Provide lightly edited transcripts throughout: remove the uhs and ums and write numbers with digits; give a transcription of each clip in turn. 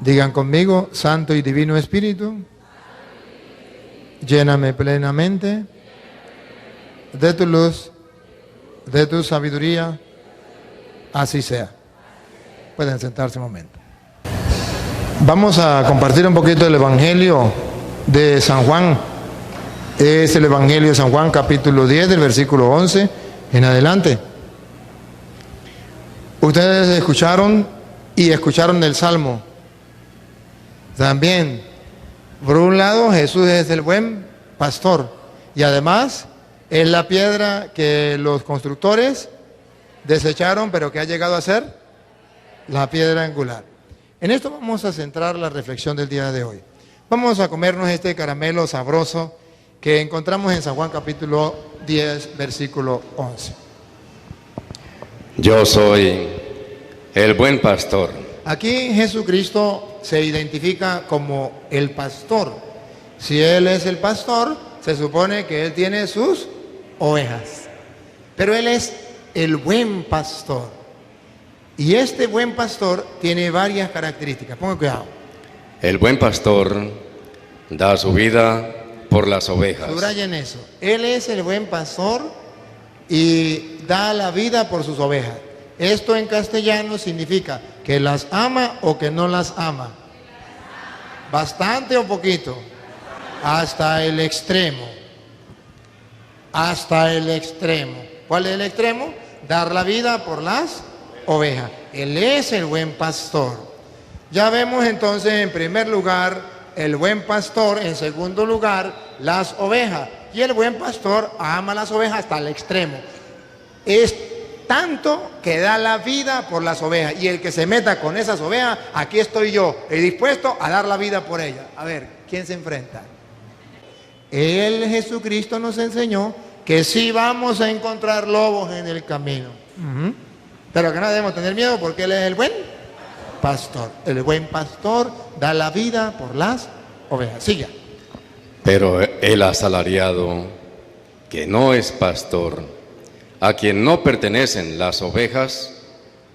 Digan conmigo, Santo y Divino Espíritu, lléname plenamente de tu luz, de tu sabiduría, así sea. Pueden sentarse un momento. Vamos a compartir un poquito el Evangelio de San Juan. Es el Evangelio de San Juan, capítulo 10, del versículo 11 en adelante. Ustedes escucharon el Salmo. También, por un lado, Jesús es el buen pastor y además es la piedra que los constructores desecharon, pero que ha llegado a ser la piedra angular. En esto vamos a centrar la reflexión del día de hoy. Vamos a comernos este caramelo sabroso que encontramos en San Juan capítulo 10, versículo 11. Yo soy el buen pastor. Aquí Jesucristo se identifica como el pastor. Si Él es el pastor, se supone que Él tiene sus ovejas. Pero Él es el buen pastor. Y este buen pastor tiene varias características. Pongan cuidado. El buen pastor da su vida por las ovejas. Subrayen eso. Él es el buen pastor y da la vida por sus ovejas. Esto en castellano significa que las ama o que no las ama. Bastante o poquito. Hasta el extremo. Hasta el extremo. ¿Cuál es el extremo? Dar la vida por las ovejas. Él es el buen pastor. Ya vemos entonces en primer lugar el buen pastor, en segundo lugar las ovejas. Y el buen pastor ama las ovejas hasta el extremo. Es tanto que da la vida por las ovejas. Y el que se meta con esas ovejas, aquí estoy yo, dispuesto a dar la vida por ellas. A ver, ¿quién se enfrenta? Él, Jesucristo, nos enseñó que sí vamos a encontrar lobos en el camino. Pero que no debemos tener miedo porque Él es el buen pastor. El buen pastor da la vida por las ovejas. Siga. Pero el asalariado, que no es pastor, a quien no pertenecen las ovejas,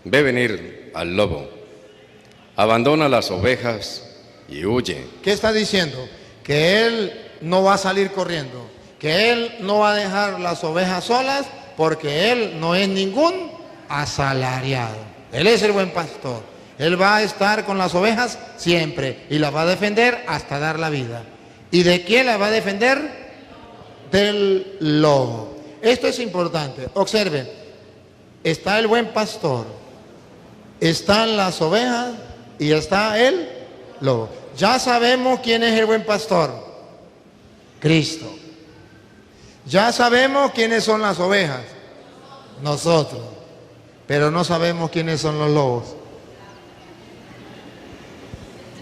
ve venir al lobo, abandona las ovejas y huye. ¿Qué está diciendo? Que Él no va a salir corriendo, que Él no va a dejar las ovejas solas porque Él no es ningún asalariado. Él es el buen pastor. Él va a estar con las ovejas siempre y las va a defender hasta dar la vida. ¿Y de quién la va a defender? Del lobo. Esto es importante. Observen, está el buen pastor, están las ovejas y está el lobo. Ya sabemos quién es el buen pastor, Cristo. Ya sabemos quiénes son las ovejas, nosotros. Pero no sabemos quiénes son los lobos.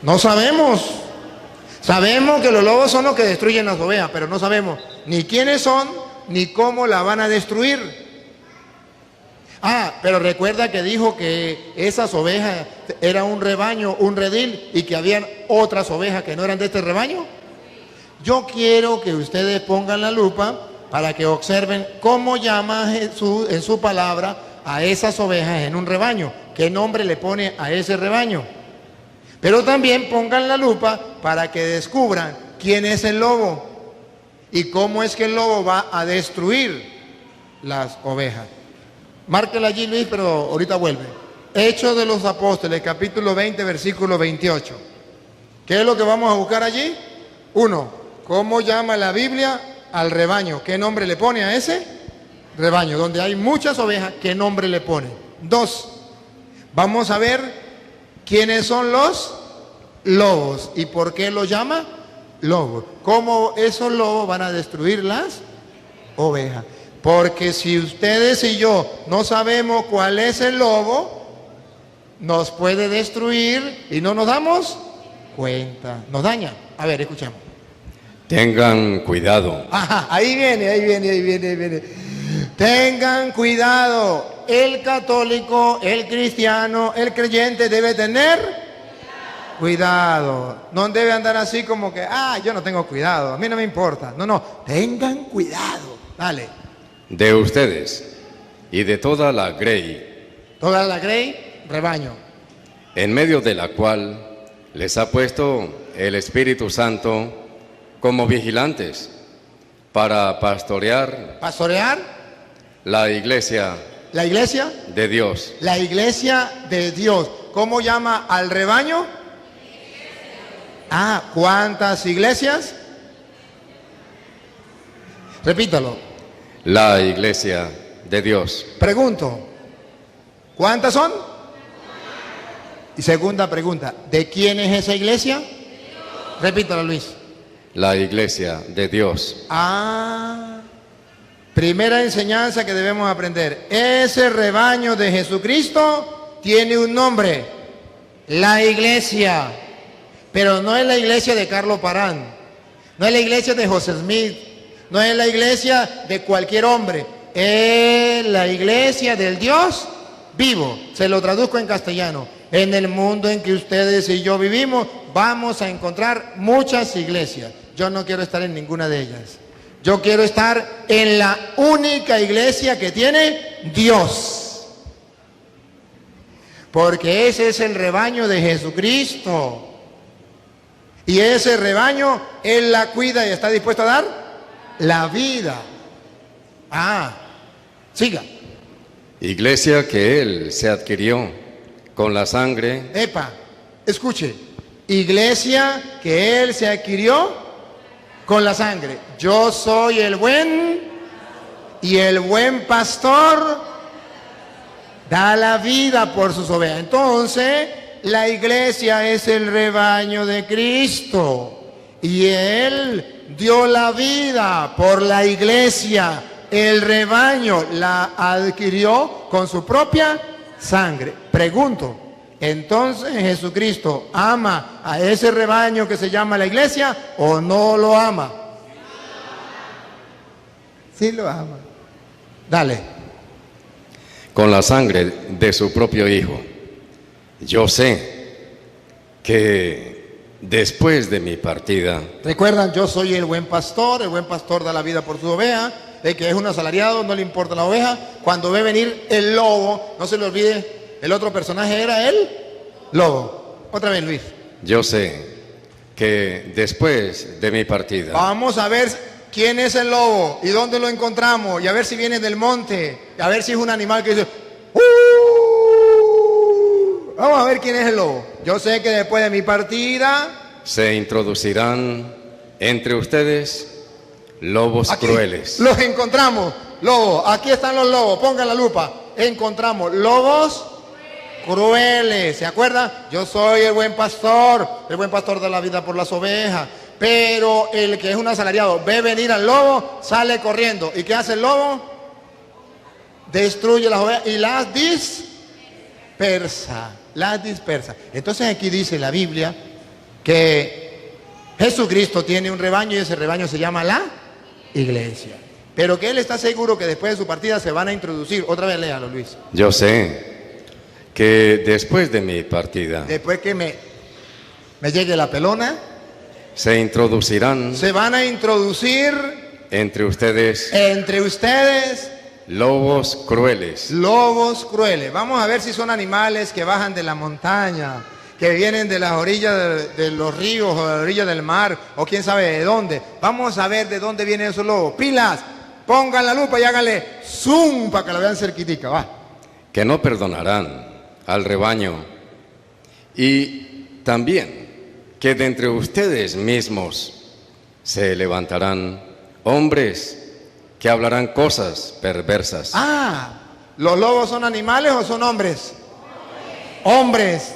No sabemos. Sabemos que los lobos son los que destruyen las ovejas, pero no sabemos ni quiénes son, ni cómo la van a destruir. Pero recuerda que dijo que esas ovejas era un rebaño, un redil, y que habían otras ovejas que no eran de este rebaño. Yo quiero que ustedes pongan la lupa para que observen cómo llama Jesús en su palabra a esas ovejas en un rebaño. ¿Qué nombre le pone a ese rebaño? Pero también pongan la lupa para que descubran quién es el lobo y cómo es que el lobo va a destruir las ovejas. Márquela allí, Luis, pero ahorita vuelve. Hechos de los Apóstoles, capítulo 20, versículo 28. ¿Qué es lo que vamos a buscar allí? 1. ¿Cómo llama la Biblia al rebaño? ¿Qué nombre le pone a ese rebaño? Donde hay muchas ovejas, ¿qué nombre le pone? 2. Vamos a ver quiénes son los lobos y por qué los llama lobos. ¿Cómo esos lobos van a destruir las ovejas? Porque si ustedes y yo no sabemos cuál es el lobo, nos puede destruir y no nos damos cuenta. Nos daña. A ver, escuchemos. Tengan cuidado. Ahí viene. Tengan cuidado. El católico, el cristiano, el creyente debe tener cuidado. No debe andar así como que, yo no tengo cuidado, a mí no me importa. No, tengan cuidado. Dale. De ustedes y de toda la grey. Toda la grey, rebaño. En medio de la cual les ha puesto el Espíritu Santo como vigilantes para pastorear ¿Pastorear? la iglesia ¿La iglesia? de Dios. La iglesia de Dios. ¿Cómo llama al rebaño? Ah, ¿cuántas iglesias? Repítalo. La iglesia de Dios. Pregunto, ¿cuántas son? Y segunda pregunta, ¿de quién es esa iglesia? Repítalo, Luis. La iglesia de Dios. Ah, primera enseñanza que debemos aprender. Ese rebaño de Jesucristo tiene un nombre, la iglesia. Pero no es la iglesia de Carlos Parán, no es la iglesia de José Smith, no es la iglesia de cualquier hombre, es la iglesia del Dios vivo. Se lo traduzco en castellano. En el mundo en que ustedes y yo vivimos, vamos a encontrar muchas iglesias. Yo no quiero estar en ninguna de ellas. Yo quiero estar en la única iglesia que tiene Dios. Porque ese es el rebaño de Jesucristo. Y ese rebaño, Él la cuida y está dispuesto a dar la vida. Ah, siga. Iglesia que Él se adquirió con la sangre. Epa, escuche. Iglesia que Él se adquirió con la sangre. Yo soy el buen y el buen pastor da la vida por sus ovejas. Entonces, la iglesia es el rebaño de Cristo y Él dio la vida por la iglesia. El rebaño la adquirió con su propia sangre. Pregunto, ¿entonces Jesucristo ama a ese rebaño que se llama la iglesia o no lo ama? Sí lo ama. Dale. Con la sangre de su propio Hijo. Yo sé que después de mi partida, Recuerdan, yo soy el buen pastor da la vida por su oveja. El que es un asalariado no le importa la oveja. Cuando ve venir el lobo, no se le olvide, el otro personaje era el lobo. Otra vez, Luis. yo sé que después de mi partida, Vamos a ver quién es el lobo y dónde lo encontramos y a ver si viene del monte, y a ver si es un animal que dice "¡Uh!". Vamos a ver quién es el lobo. Yo sé que después de mi partida se introducirán entre ustedes lobos aquí crueles. los encontramos, lobos. Aquí están los lobos, pongan la lupa. Encontramos lobos crueles. ¿Se acuerdan? Yo soy el buen pastor da la vida por las ovejas. Pero el que es un asalariado ve venir al lobo, sale corriendo. ¿Y qué hace el lobo? Destruye las ovejas y las dispersa. Las dispersa. Entonces aquí dice la Biblia que Jesucristo tiene un rebaño y ese rebaño se llama la iglesia. Pero que Él está seguro que después de su partida se van a introducir. Otra vez léalo, Luis. Yo sé que después de mi partida Después que me llegue la pelona, se introducirán se van a introducir entre ustedes entre ustedes lobos crueles. lobos crueles. Vamos a ver si son animales que bajan de la montaña, que vienen de las orillas de los ríos o de la orilla del mar, o quién sabe de dónde. Vamos a ver de dónde vienen esos lobos. Pilas, pongan la lupa y háganle zoom para que la vean cerquitica, va. Que no perdonarán al rebaño, y también que de entre ustedes mismos se levantarán hombres que hablarán cosas perversas. Ah, ¿los lobos son animales o son hombres? Hombres.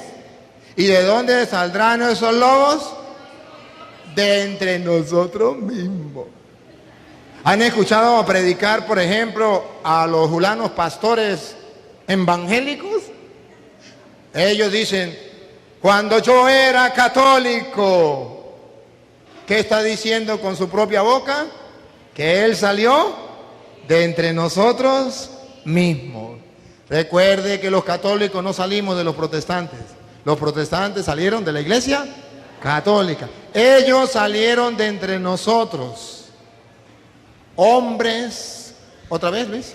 ¿Y de dónde saldrán esos lobos? De entre nosotros mismos. ¿Han escuchado predicar, por ejemplo, a los julanos pastores evangélicos? Ellos dicen, cuando yo era católico, ¿qué está diciendo con su propia boca? Que Él salió de entre nosotros mismos. Recuerde que los católicos no salimos de los protestantes. Los protestantes salieron de la iglesia católica. Ellos salieron de entre nosotros. Hombres, otra vez, Luis.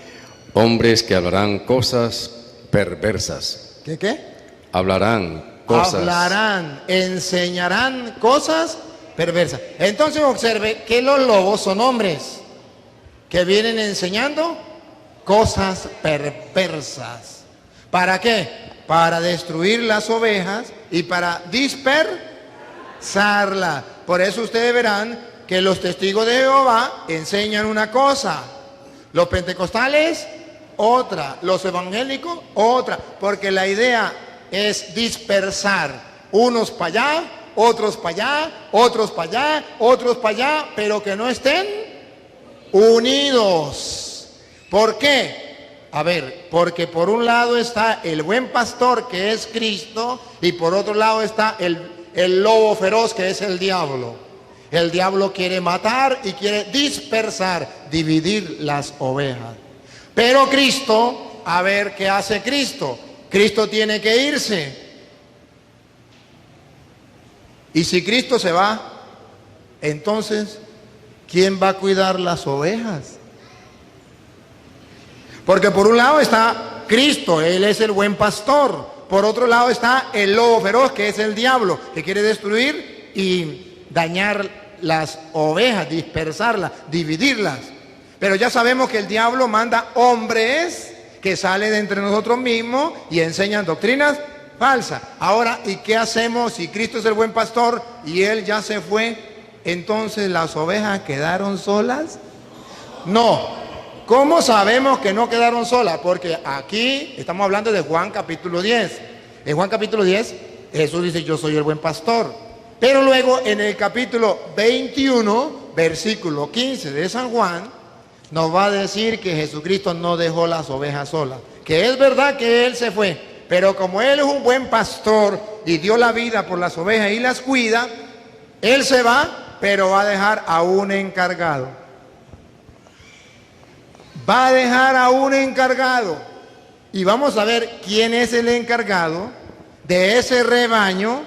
Hombres que hablarán cosas perversas. ¿Qué? Hablarán cosas. Hablarán, enseñarán cosas perversas. Entonces observe que los lobos son hombres que vienen enseñando cosas perversas. ¿Para qué? Para destruir las ovejas y para dispersarlas. Por eso ustedes verán que los testigos de Jehová enseñan una cosa, los pentecostales otra, los evangélicos otra, porque la idea es dispersar, unos para allá, otros para allá, otros para allá, otros para allá, pero que no estén unidos. ¿Por qué? A ver, porque por un lado está el buen pastor que es Cristo y por otro lado está el lobo feroz que es el diablo. El diablo quiere matar y quiere dispersar, dividir las ovejas. Pero Cristo, a ver qué hace Cristo. Cristo tiene que irse. Y si Cristo se va, entonces, ¿quién va a cuidar las ovejas? Porque por un lado está Cristo, Él es el buen pastor. Por otro lado está el lobo feroz, que es el diablo, que quiere destruir y dañar las ovejas, dispersarlas, dividirlas. Pero ya sabemos que el diablo manda hombres que salen de entre nosotros mismos y enseñan doctrinas falsas. Ahora, ¿y qué hacemos si Cristo es el buen pastor y Él ya se fue? Entonces, ¿las ovejas quedaron solas? No. ¿Cómo sabemos que no quedaron solas? Porque aquí estamos hablando de Juan capítulo 10. En Juan capítulo 10, Jesús dice, yo soy el buen pastor. Pero luego en el capítulo 21, versículo 15 de San Juan, nos va a decir que Jesucristo no dejó las ovejas solas. Que es verdad que Él se fue, pero como Él es un buen pastor y dio la vida por las ovejas y las cuida, Él se va, pero va a dejar a un encargado. Va a dejar a un encargado. Y vamos a ver quién es el encargado de ese rebaño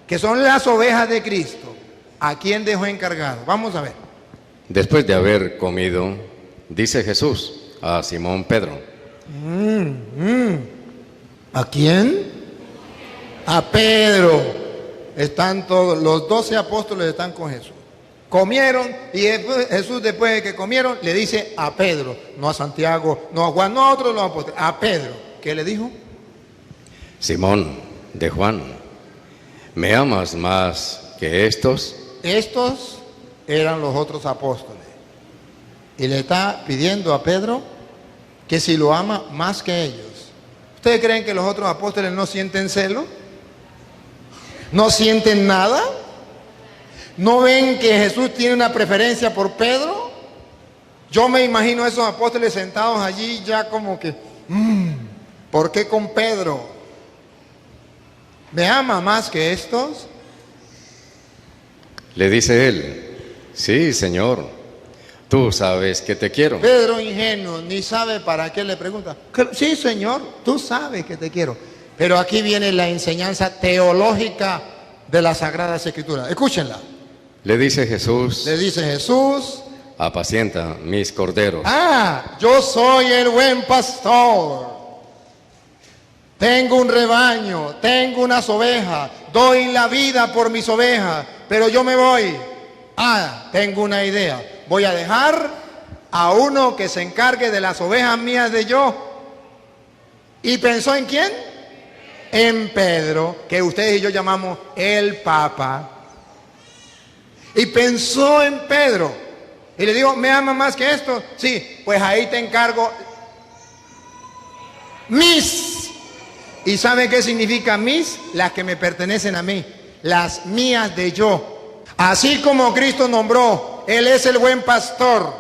que son las ovejas de Cristo. ¿A quién dejó encargado? Vamos a ver. Después de haber comido, dice Jesús a Simón Pedro. ¿A quién? A Pedro. Están todos, los 12 apóstoles están con Jesús. Comieron y Jesús después de que comieron le dice a Pedro, no a Santiago, no a Juan, no a otros los apóstoles, a Pedro. ¿Qué le dijo? Simón de Juan, ¿me amas más que estos? Estos eran los otros apóstoles. Y le está pidiendo a Pedro que si lo ama más que ellos. ¿Ustedes creen que los otros apóstoles no sienten celo? ¿No sienten nada? ¿No ven que Jesús tiene una preferencia por Pedro? Yo me imagino a esos apóstoles sentados allí ya como que, ¿por qué con Pedro? ¿Me ama más que estos? Le dice él, sí, Señor, tú sabes que te quiero. Pedro, ingenuo, ni sabe para qué le pregunta. Sí, Señor, tú sabes que te quiero. Pero aquí viene la enseñanza teológica de las Sagradas Escrituras. Escúchenla. Le dice Jesús, apacienta mis corderos. Yo soy el buen pastor. Tengo un rebaño, tengo unas ovejas, doy la vida por mis ovejas, pero yo me voy. Tengo una idea. Voy a dejar a uno que se encargue de las ovejas mías de yo. ¿Y pensó en quién? En Pedro, que ustedes y yo llamamos el Papa. Y pensó en Pedro. Y le digo, ¿me ama más que esto? Sí, pues ahí te encargo mis. ¿Y sabe qué significa mis? Las que me pertenecen a mí. Las mías de yo. Así como Cristo nombró, Él es el buen pastor.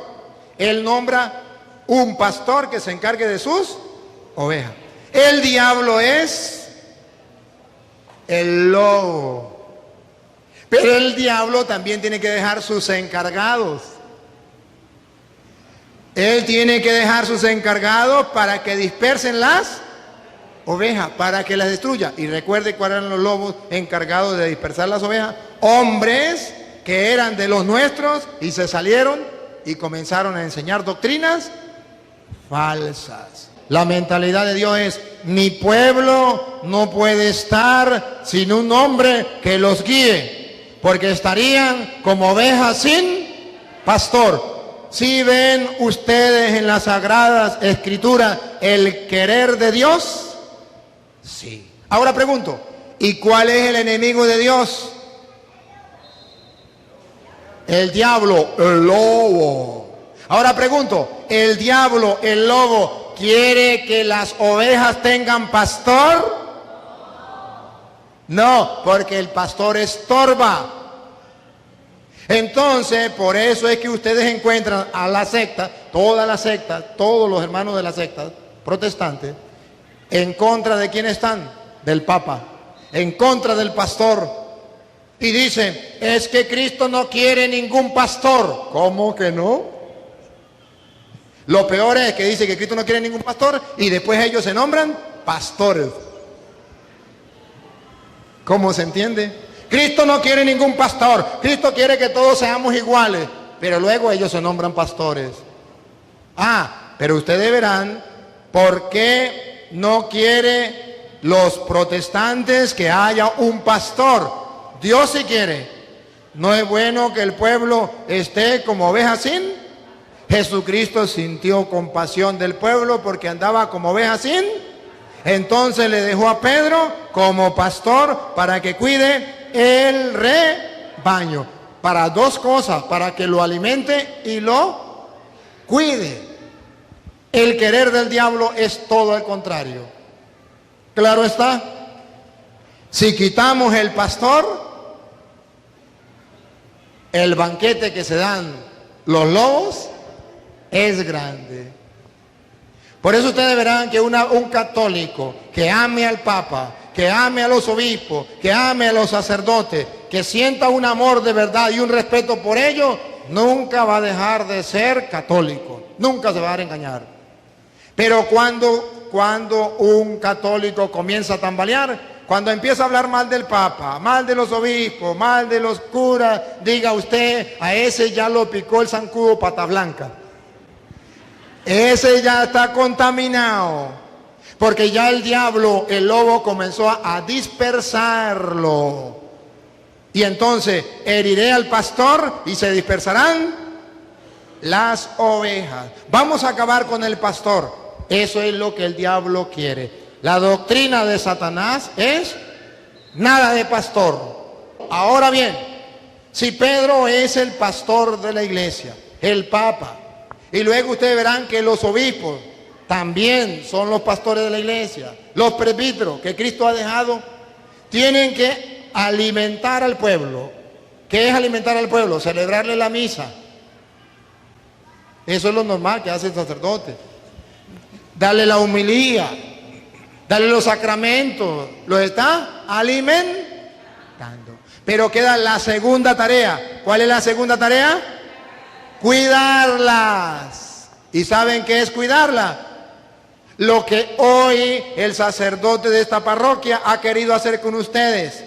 Él nombra un pastor que se encargue de sus ovejas. El diablo es el lobo. Pero el diablo también tiene que dejar sus encargados. Él tiene que dejar sus encargados para que dispersen las ovejas, para que las destruya. Y recuerde cuáles eran los lobos encargados de dispersar las ovejas. Hombres que eran de los nuestros y se salieron y comenzaron a enseñar doctrinas falsas. La mentalidad de Dios es: mi pueblo no puede estar sin un hombre que los guíe, porque estarían como ovejas sin pastor. ¿Sí ven ustedes en las Sagradas Escrituras el querer de Dios? Sí. Ahora pregunto, ¿y cuál es el enemigo de Dios? El diablo, el lobo. Ahora pregunto, ¿el diablo, el lobo, quiere que las ovejas tengan pastor? No, porque el pastor estorba. Entonces, por eso es que ustedes encuentran a la secta, toda la secta, todos los hermanos de la secta protestantes, en contra de quién están, del Papa, en contra del pastor. Y dicen, es que Cristo no quiere ningún pastor. ¿Cómo que no? Lo peor es que dice que Cristo no quiere ningún pastor y después ellos se nombran pastores. ¿Cómo se entiende? Cristo no quiere ningún pastor. Cristo quiere que todos seamos iguales. Pero luego ellos se nombran pastores. Pero ustedes verán por qué no quiere los protestantes que haya un pastor. Dios sí quiere. ¿No es bueno que el pueblo esté como oveja sin? Jesucristo sintió compasión del pueblo porque andaba como oveja sin. Entonces le dejó a Pedro como pastor para que cuide el rebaño. Para dos cosas: para que lo alimente y lo cuide. El querer del diablo es todo al contrario. Claro está. Si quitamos el pastor, el banquete que se dan los lobos es grande. Por eso ustedes verán que un católico que ame al Papa, que ame a los obispos, que ame a los sacerdotes, que sienta un amor de verdad y un respeto por ellos, nunca va a dejar de ser católico, nunca se va a dejar engañar. Pero cuando un católico comienza a tambalear, cuando empieza a hablar mal del Papa, mal de los obispos, mal de los curas, diga usted, a ese ya lo picó el zancudo pata blanca. Ese ya está contaminado, porque ya el diablo, el lobo, comenzó a dispersarlo. Y entonces heriré al pastor y se dispersarán las ovejas. Vamos a acabar con el pastor. Eso es lo que el diablo quiere. La doctrina de Satanás es nada de pastor. Ahora bien, si Pedro es el pastor de la iglesia, el Papa, y luego ustedes verán que los obispos también son los pastores de la iglesia, los presbíteros que Cristo ha dejado, tienen que alimentar al pueblo. ¿Qué es alimentar al pueblo? Celebrarle la misa. Eso es lo normal que hace el sacerdote. Darle la homilía, darle los sacramentos, los está alimentando. Pero queda la segunda tarea. ¿Cuál es la segunda tarea? Cuidarlas. ¿Y saben qué es cuidarlas? Lo que hoy el sacerdote de esta parroquia ha querido hacer con ustedes.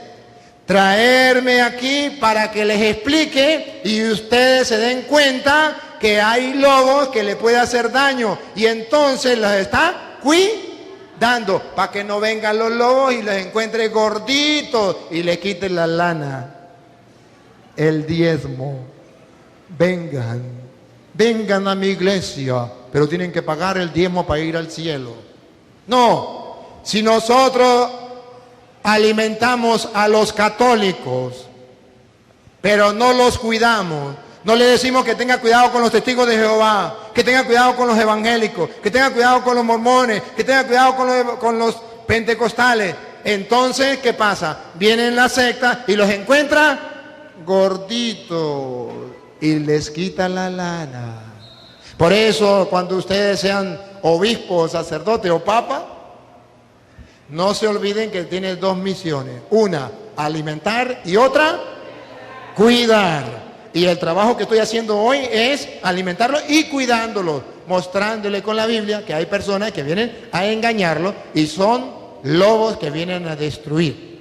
Traerme aquí para que les explique y ustedes se den cuenta que hay lobos que le puede hacer daño. Y entonces los está cuidando para que no vengan los lobos y los encuentre gorditos y le quiten la lana, el diezmo. Vengan a mi iglesia, pero tienen que pagar el diezmo para ir al cielo. No, si nosotros alimentamos a los católicos, pero no los cuidamos, no le decimos que tenga cuidado con los testigos de Jehová, que tenga cuidado con los evangélicos, que tenga cuidado con los mormones, que tenga cuidado con los pentecostales, entonces, ¿qué pasa? Vienen la secta y los encuentra gorditos y les quita la lana. Por eso, cuando ustedes sean obispos, sacerdotes o papa, no se olviden que tiene dos misiones. Una, alimentar, y otra, cuidar. Y el trabajo que estoy haciendo hoy es alimentarlos y cuidándolos, mostrándole con la Biblia que hay personas que vienen a engañarlos y son lobos que vienen a destruir.